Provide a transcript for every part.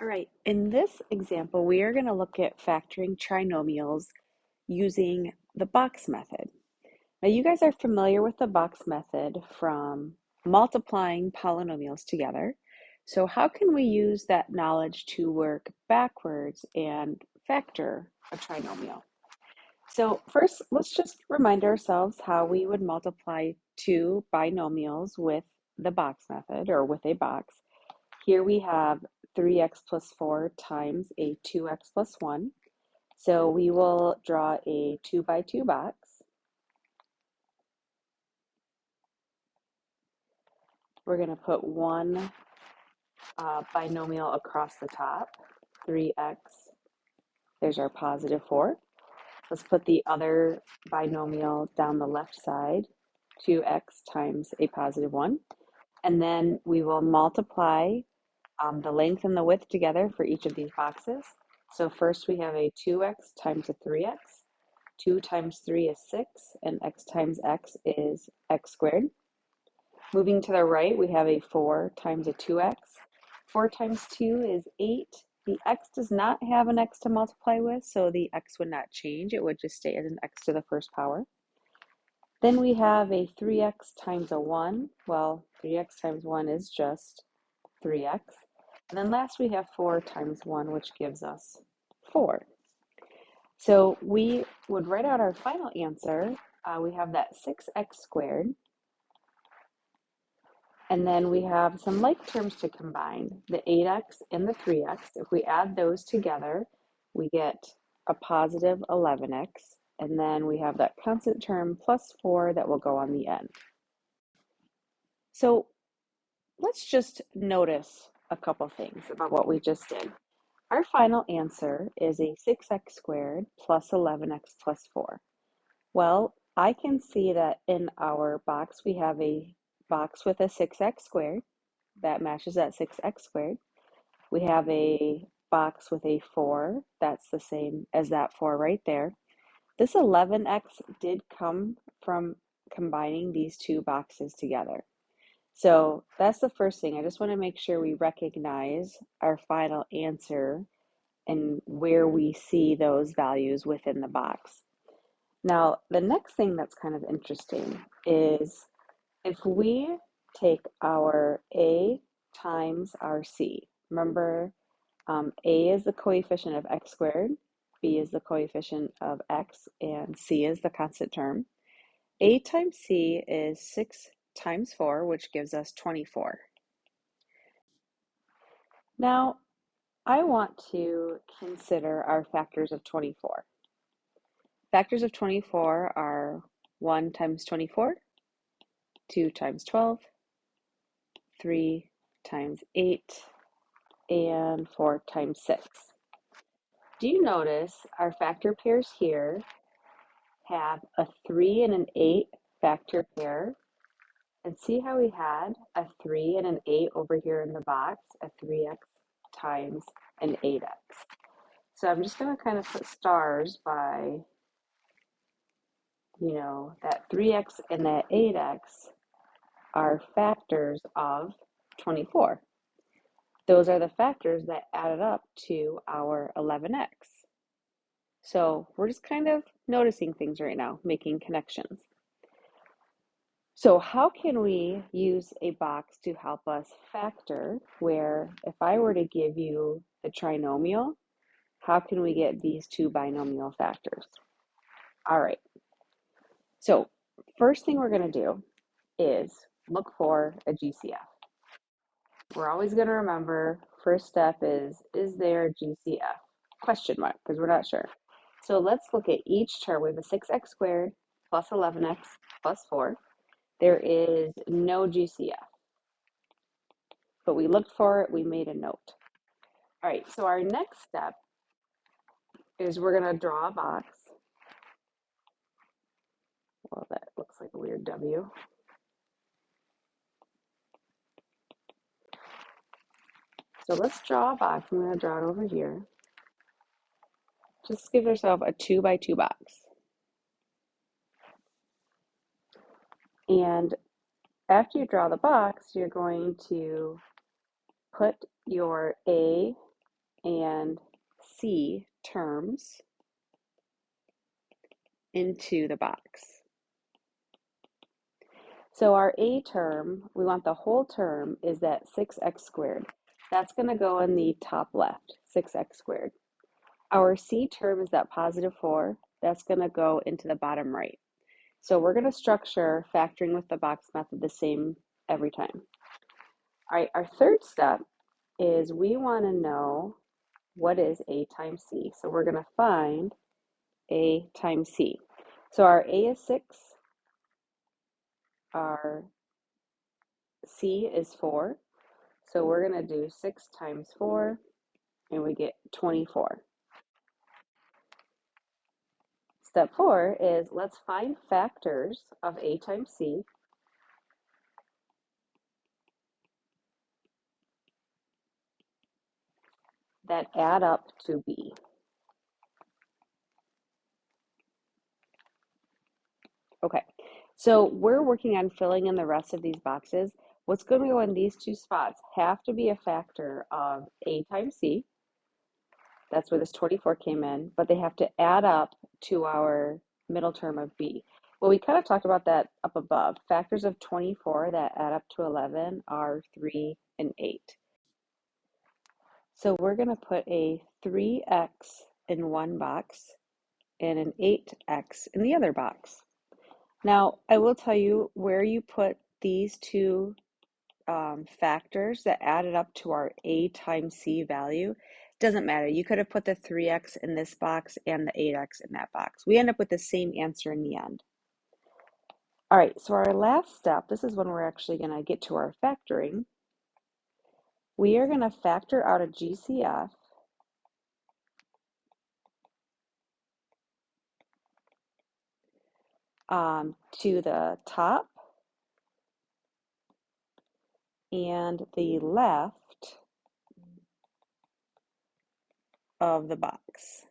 All right, in this example, we are going to look at factoring trinomials using the box method. Now, you guys are familiar with the box method from multiplying polynomials together. So how can we use that knowledge to work backwards and factor a trinomial? So first, let's just remind ourselves how we would multiply two binomials with the box method or with a box. Here we have 3x plus 4 times a 2x plus 1. So we will draw a 2 by 2 box. We're going to put one binomial across the top, 3x. There's our positive 4. Let's put the other binomial down the left side, 2x times a positive 1. And then we will multiply the length and the width together for each of these boxes. So first we have a 2x times a 3x. 2 times 3 is 6, and x times x is x squared. Moving to the right, we have a 4 times a 2x. 4 times 2 is 8. The x does not have an x to multiply with, so the x would not change. It would just stay as an x to the first power. Then we have a 3x times a 1. Well, 3x times 1 is just 3x. And then last we have 4 times 1, which gives us 4. So we would write out our final answer. We have that 6x squared. And then we have some like terms to combine, the 8x and the 3x. If we add those together, we get a positive 11x. And then we have that constant term plus 4 that will go on the end. So let's just notice a couple things about what we just did. Our final answer is a 6x squared plus 11x plus 4. Well, I can see that in our box we have a box with a 6x squared. That matches that 6x squared. We have a box with a 4. That's the same as that 4 right there. This 11x did come from combining these two boxes together. So that's the first thing. I just want to make sure we recognize our final answer and where we see those values within the box. Now, the next thing that's kind of interesting is if we take our A times our C, remember A is the coefficient of x squared, B is the coefficient of x, and C is the constant term. A times C is 6 times 4, which gives us 24. Now, I want to consider our factors of 24. Factors of 24 are 1 times 24, 2 times 12, 3 times 8, and 4 times 6. Do you notice our factor pairs here have a 3 and an 8 factor pair? And see how we had a 3 and an 8 over here in the box, a 3x times an 8x. So I'm just going to kind of put stars by, that 3x and that 8x are factors of 24. Those are the factors that added up to our 11x. So we're just kind of noticing things right now, making connections. So how can we use a box to help us factor where if I were to give you the trinomial, how can we get these two binomial factors? All right. So first thing we're going to do is look for a GCF. We're always going to remember first step is there a GCF? Question mark, because we're not sure. So let's look at each term. We have a 6x squared plus 11x plus 4. There is no GCF, but we looked for it, we made a note. All right, so our next step is we're going to draw a box. Well, that looks like a weird W. So let's draw a box. I'm going to draw it over here. Just give yourself a 2 by 2 box. And after you draw the box, you're going to put your A and C terms into the box. So our A term, we want the whole term, is that 6x squared. That's going to go in the top left, 6x squared. Our C term is that positive 4. That's going to go into the bottom right. So we're going to structure factoring with the box method the same every time. All right, our third step is we want to know what is A times C. So we're going to find A times C. So our A is 6, our C is 4. So we're going to do 6 times 4, and we get 24. Step 4 is let's find factors of A times C that add up to B. Okay, so we're working on filling in the rest of these boxes. What's going to go in these two spots have to be a factor of A times C. That's where this 24 came in, but they have to add up to our middle term of B. Well, we kind of talked about that up above. Factors of 24 that add up to 11 are 3 and 8. So we're going to put a 3x in one box and an 8x in the other box. Now, I will tell you where you put these two factors that added up to our A times C value doesn't matter. You could have put the 3x in this box and the 8x in that box. We end up with the same answer in the end. All right, so our last step, this is when we're actually going to get to our factoring. We are going to factor out a GCF to the top and the left of the box.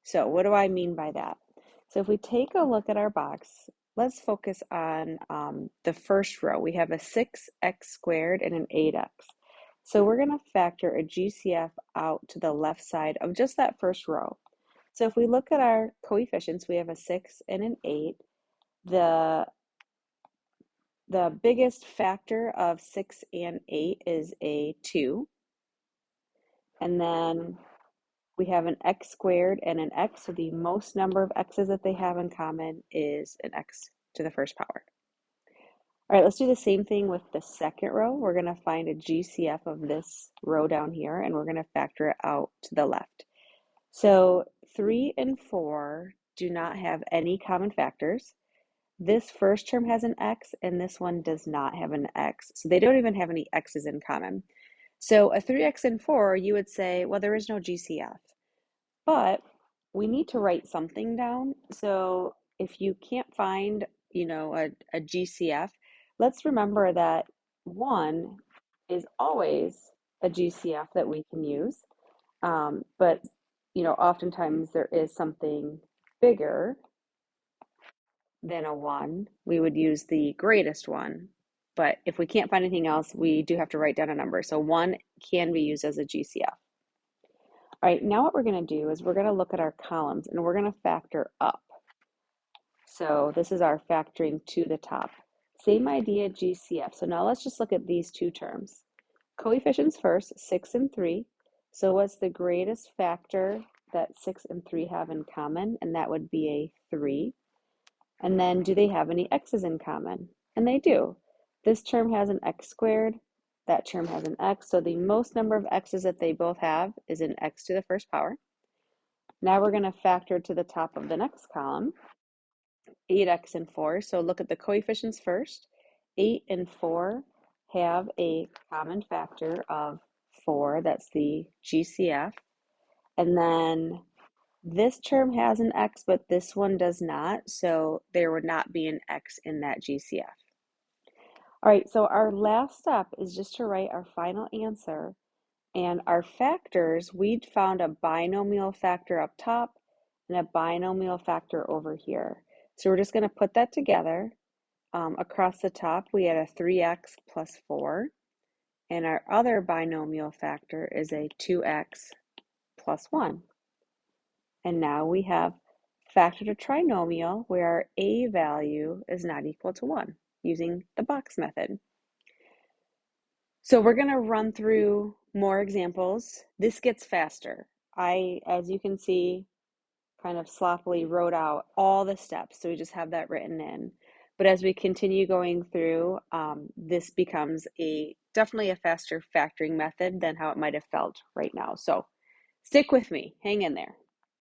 So what do I mean by that? So if we take a look at our box, let's focus on the first row. We have a 6x squared and an 8x. So we're going to factor a GCF out to the left side of just that first row. So if we look at our coefficients, we have a 6 and an 8. The biggest factor of 6 and 8 is a 2. And then we have an x squared and an x, so the most number of x's that they have in common is an x to the first power. All right, let's do the same thing with the second row. We're going to find a GCF of this row down here, and we're going to factor it out to the left. So 3 and 4 do not have any common factors. This first term has an x, and this one does not have an x. So they don't even have any x's in common. So a 3x and 4, you would say, well, there is no GCF. But we need to write something down. So if you can't find, a GCF, let's remember that 1 is always a GCF that we can use. But, oftentimes there is something bigger than a 1. We would use the greatest one. But if we can't find anything else, we do have to write down a number. So 1 can be used as a GCF. All right, now what we're going to do is we're going to look at our columns and we're going to factor up. So this is our factoring to the top. Same idea, GCF. So now let's just look at these two terms. Coefficients first, 6 and 3. So what's the greatest factor that 6 and 3 have in common? And that would be a 3. And then do they have any x's in common? And they do. This term has an x squared. That term has an x, so the most number of x's that they both have is an x to the first power. Now we're going to factor to the top of the next column, 8x and 4. So look at the coefficients first. 8 and 4 have a common factor of 4. That's the GCF. And then this term has an x, but this one does not, so there would not be an x in that GCF. All right, so our last step is just to write our final answer. And our factors, we found a binomial factor up top and a binomial factor over here. So we're just going to put that together. Across the top, we had a 3x plus 4. And our other binomial factor is a 2x plus 1. And now we have factored a trinomial where our a value is not equal to 1 using the box method. So we're going to run through more examples. This gets faster. As you can see, kind of sloppily wrote out all the steps, so we just have that written in. But as we continue going through, this becomes definitely a faster factoring method than how it might have felt right now. So stick with me, hang in there.